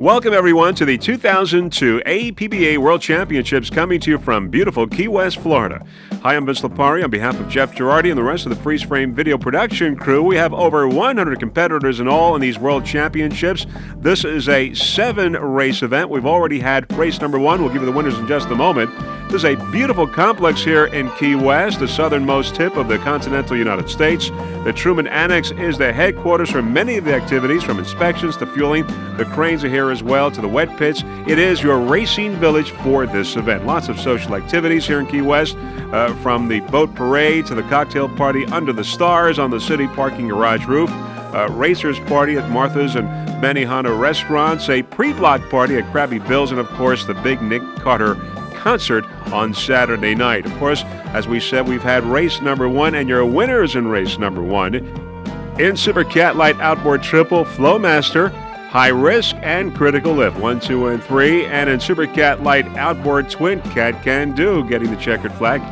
Welcome, everyone, to the 2002 APBA World Championships coming to you from beautiful Key West, Florida. Hi, I'm Vince Lipari. On behalf of Jeff Girardi and the rest of the Freeze Frame Video production crew, we have over 100 competitors in all in these World Championships. This is a 7-race event. We've already had race number 1. We'll give you the winners in just a moment. This is a beautiful complex here in Key West, the southernmost tip of the continental United States. The Truman Annex is the headquarters for many of the activities, from inspections to fueling. The cranes are here as well, to the wet pits. It is your racing village for this event. Lots of social activities here in Key West, from the boat parade to the cocktail party under the stars on the city parking garage roof, racers party at Martha's and Benihana restaurants, a pre-block party at Krabby Bill's, and of course the big Nick Carter concert on Saturday night. Of course, as we said, we've had race number 1, and your winners in race number 1 in Super Cat Light Outboard Triple, Flowmaster, High Risk, and Critical Lift 1, 2, and 3, and in Super Cat Light Outboard Twin, Cat Can Do getting the checkered flag.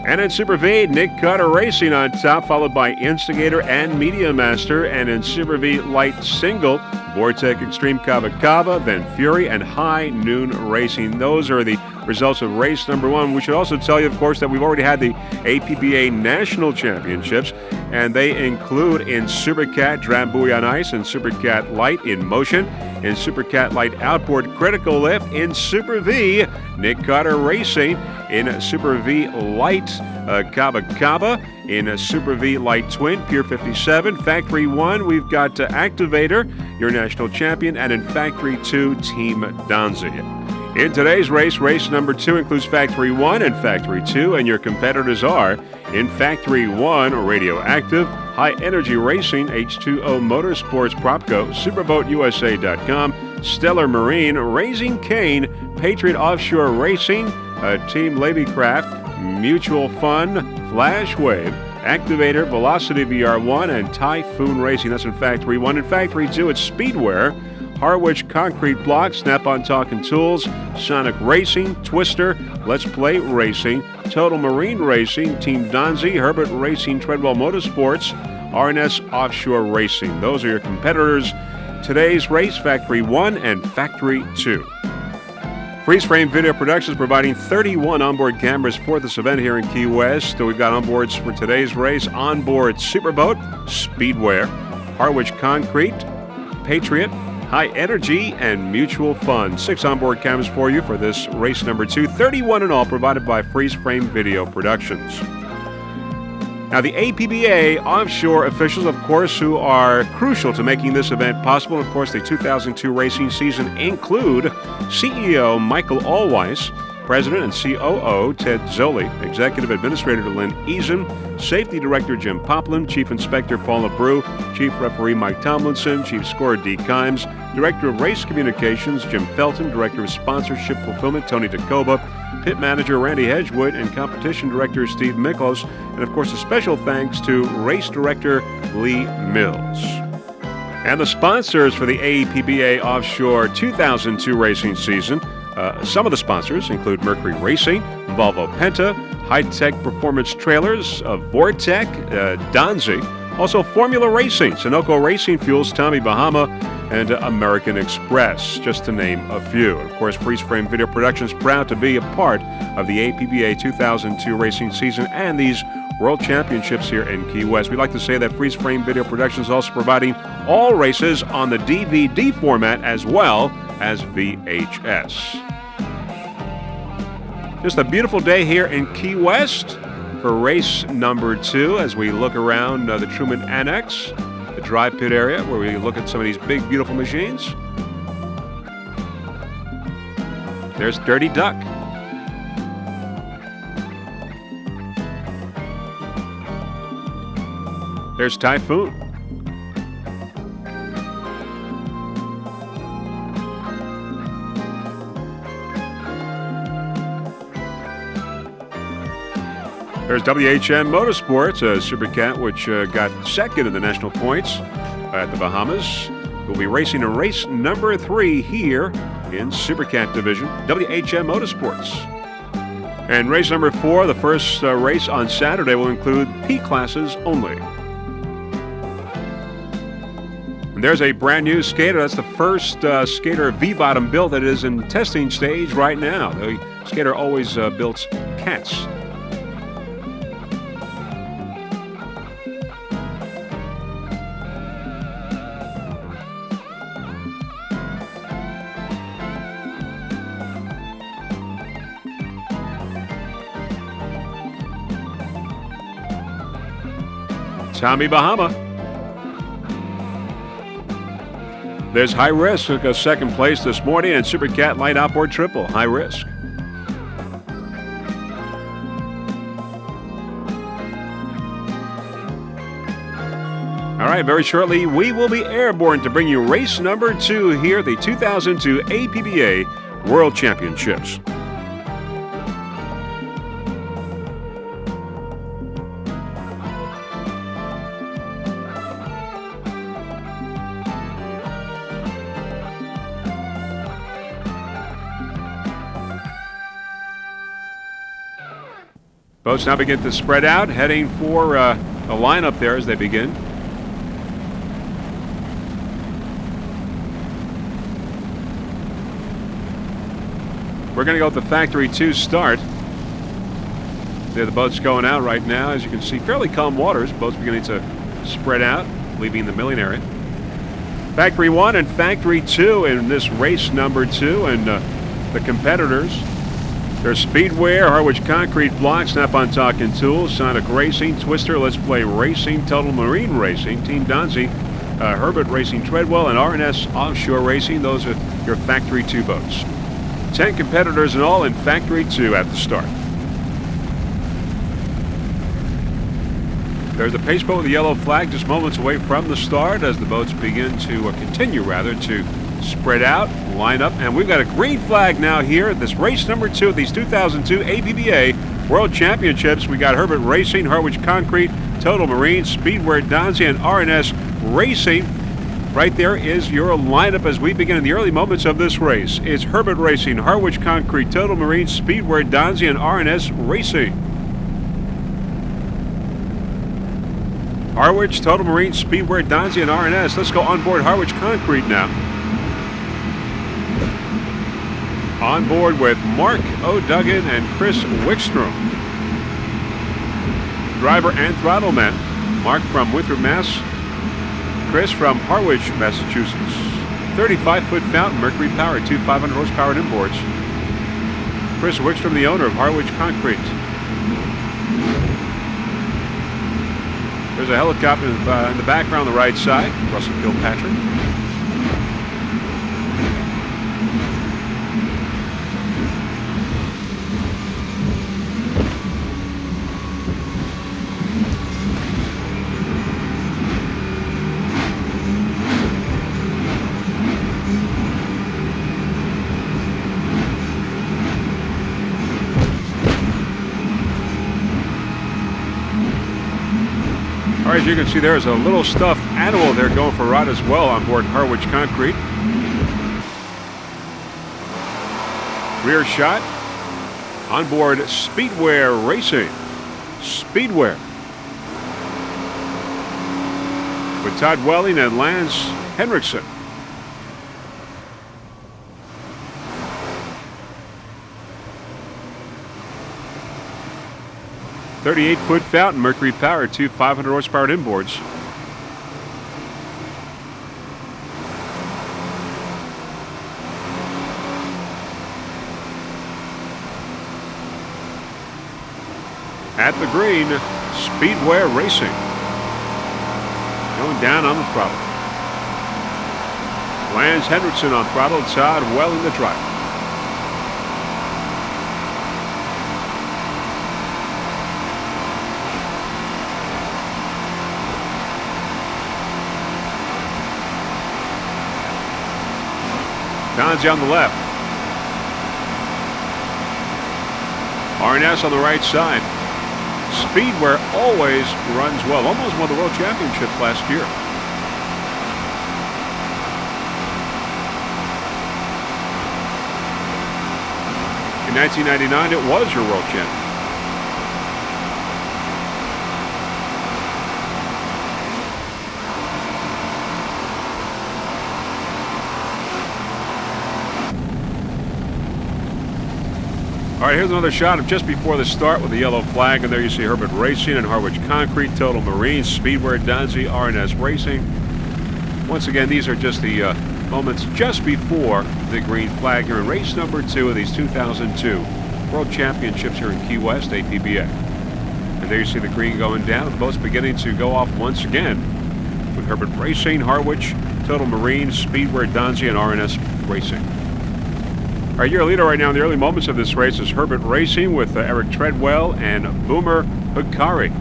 And in Super V, Nick Carter Racing on top, followed by Instigator and Media Master. And in Super V Light Single, Vortec Extreme Cava Cava, then Fury and High Noon Racing. Those are the results of race number 1. We should also tell you, of course, that we've already had the APBA National Championships, and they include in Super Cat Drambuie on Ice, and Super Cat Light in Motion, in Super Cat Light Outboard Critical Lift, in Super V Nick Carter Racing, in Super V Light Cava Cava, in Super V Light Twin, Pier 57, Factory 1, we've got Activator, your national champion, and in Factory 2, Team Donzi. In today's race, race number 2 includes Factory 1 and Factory 2, and your competitors are in Factory 1, Radioactive, High Energy Racing, H2O Motorsports, Propco, SuperboatUSA.com, Stellar Marine, Raising Cane, Patriot Offshore Racing, Team Lavycraft, Mutual Fun, Flash Wave, Activator, Velocity VR1, and Typhoon Racing. That's in Factory 1. In Factory 2, it's Speedwear, Harwich Concrete Block, Snap-on Talking Tools, Sonic Racing, Twister, Let's Play Racing, Total Marine Racing, Team Donzi, Herbert Racing, Treadwell Motorsports, RNS Offshore Racing. Those are your competitors. Today's race, Factory 1 and Factory 2. Freeze Frame Video Productions providing 31 onboard cameras for this event here in Key West. We've got onboards for today's race: onboard Superboat, Speedwear, Harwich Concrete, Patriot, High Energy, and Mutual Fun. 6 onboard cameras for you for this race number 2, 31 in all, provided by Freeze Frame Video Productions. Now, the APBA Offshore officials, of course, who are crucial to making this event possible, of course, the 2002 racing season, include CEO Michael Allweiss, President and COO Ted Zoli, Executive Administrator Lynn Eason, Safety Director Jim Poplin, Chief Inspector Paula Brew, Chief Referee Mike Tomlinson, Chief Scorer Dee Kimes, Director of Race Communications Jim Felton, Director of Sponsorship Fulfillment Tony DeCoba, Pit Manager Randy Hedgewood, and Competition Director Steve Miklos, and of course a special thanks to Race Director Lee Mills. And the sponsors for the APBA Offshore 2002 racing season. Some of the sponsors include Mercury Racing, Volvo Penta, High Tech Performance Trailers, Vortec, Donzi, also Formula Racing, Sunoco Racing Fuels, Tommy Bahama, and American Express, just to name a few. And of course, Freeze Frame Video Productions proud to be a part of the APBA 2002 racing season and these World Championships here in Key West. We'd like to say that Freeze Frame Video Productions is also providing all races on the DVD format as well as VHS. Just a beautiful day here in Key West for race number 2 as we look around the Truman Annex, the dry pit area where we look at some of these big, beautiful machines. There's Dirty Duck. There's Typhoon. There's WHM Motorsports, a Super Cat, which got second in the national points at the Bahamas. We'll be racing in race number 3 here in Super Cat Division, WHM Motorsports. And race number 4, the first race on Saturday, will include P classes only. And there's a brand new skater. That's the first skater V-bottom built that is in testing stage right now. The skater always built cats. Tommy Bahama. There's High Risk, took a second place this morning, and Super Cat Light Outboard Triple, High Risk. All right, very shortly, we will be airborne to bring you race number 2 here, the 2002 APBA World Championships. Boats now begin to spread out, heading for a lineup there as they begin. We're going to go with the Factory 2 start. There, the boat's going out right now. As you can see, fairly calm waters. Boats beginning to spread out, leaving the milling area. Factory 1 and Factory 2 in this race number 2, and the competitors. There's Speedwear, Harwich Concrete Blocks, Snap-on Talking Tools, Sonic Racing, Twister, Let's Play Racing, Total Marine Racing, Team Donzi, Herbert Racing Treadwell, and R&S Offshore Racing. Those are your Factory 2 boats. 10 competitors in all in Factory 2 at the start. There's the pace boat with the yellow flag just moments away from the start as the boats begin to continue to spread out, line up, and we've got a green flag now here at this race number 2 of these 2002 APBA World Championships. We got Herbert Racing, Harwich Concrete, Total Marine, Speedwear, Donzi, and R&S Racing. Right there is your lineup as we begin in the early moments of this race. It's Herbert Racing, Harwich Concrete, Total Marine, Speedwear, Donzi, and R&S Racing. Harwich, Total Marine, Speedwear, Donzi, and R&S. Let's go on board Harwich Concrete now. On board with Mark O'Duggan and Chris Wickstrom. Driver and throttle man. Mark from Winthrop, Mass. Chris from Harwich, Massachusetts. 35-foot fountain, Mercury powered, 2 500-horsepower inboards. Chris Wickstrom, the owner of Harwich Concrete. There's a helicopter in the background on the right side. Russell Kilpatrick. All right, as you can see, there's a little stuffed animal there going for a ride as well on board Harwich Concrete. Rear shot on board Speedwear Racing. Speedwear. With Todd Welling and Lance Henriksen. .38-foot fountain, Mercury powered, 2 500-horsepower inboards. At the green, Speedwear Racing. Going down on the throttle. Lance Henriksen on throttle, Todd Welling the driver. Donzi on the left. R&S on the right side. Speedwear always runs well. Almost won the World Championship last year. In 1999, it was your World Champion. All right, here's another shot of just before the start with the yellow flag, and there you see Herbert Racing and Harwich Concrete, Total Marine, Speedway, Donzi, R&S Racing. Once again, these are just the moments just before the green flag here in race number 2 of these 2002 World Championships here in Key West, APBA. And there you see the green going down, the boat's beginning to go off once again with Herbert Racing, Harwich, Total Marine, Speedway, Donzi, and R&S Racing. All right, your leader right now in the early moments of this race is Herbert Racing with Eric Treadwell and Boomer Hikari.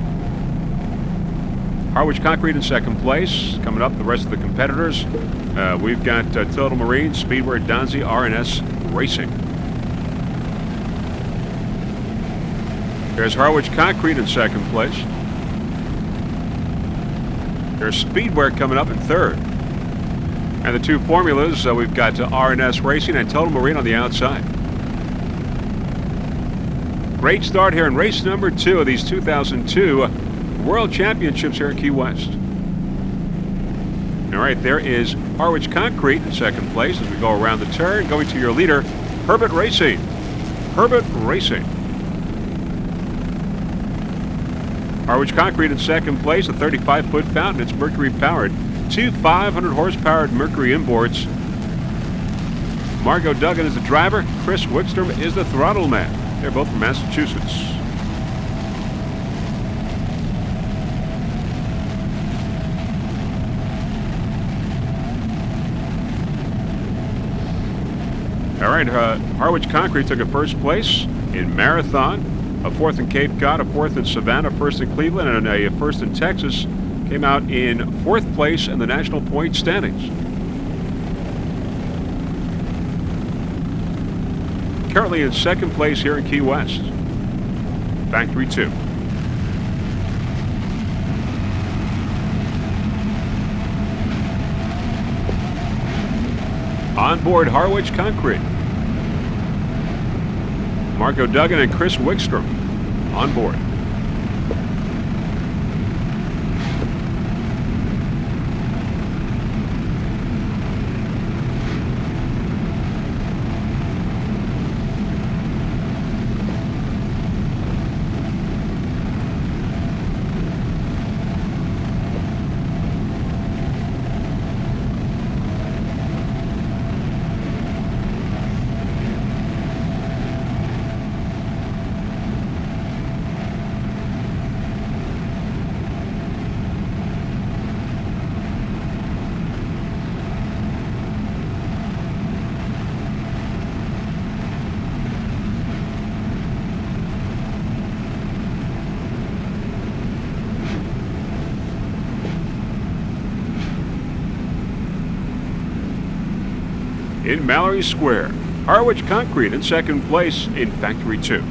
Harwich Concrete in second place. Coming up, the rest of the competitors. We've got Total Marine, Speedway, Donzi, R&S Racing. There's Harwich Concrete in second place. There's Speedway coming up in third. And the two formulas, we've got R&S Racing and Total Marine on the outside. Great start here in race number 2 of these 2002 World Championships here in Key West. All right, there is Harwich Concrete in second place as we go around the turn, going to your leader, Herbert Racing. Herbert Racing. Harwich Concrete in second place, a 35-foot fountain. It's Mercury-powered. 2 500-horsepower Mercury inboards. Margot Duggan is the driver. Chris Wickstrom is the throttle man. They're both from Massachusetts. All right, Harwich Concrete took a first place in Marathon, a fourth in Cape Cod, a fourth in Savannah, first in Cleveland, and a first in Texas. Came out in fourth place in the national point standings. Currently in second place here in Key West. Factory 2. On board Harwich Concrete. Marco Duggan and Chris Wickstrom on board. In Mallory Square, Harwich Concrete in second place in Factory 2.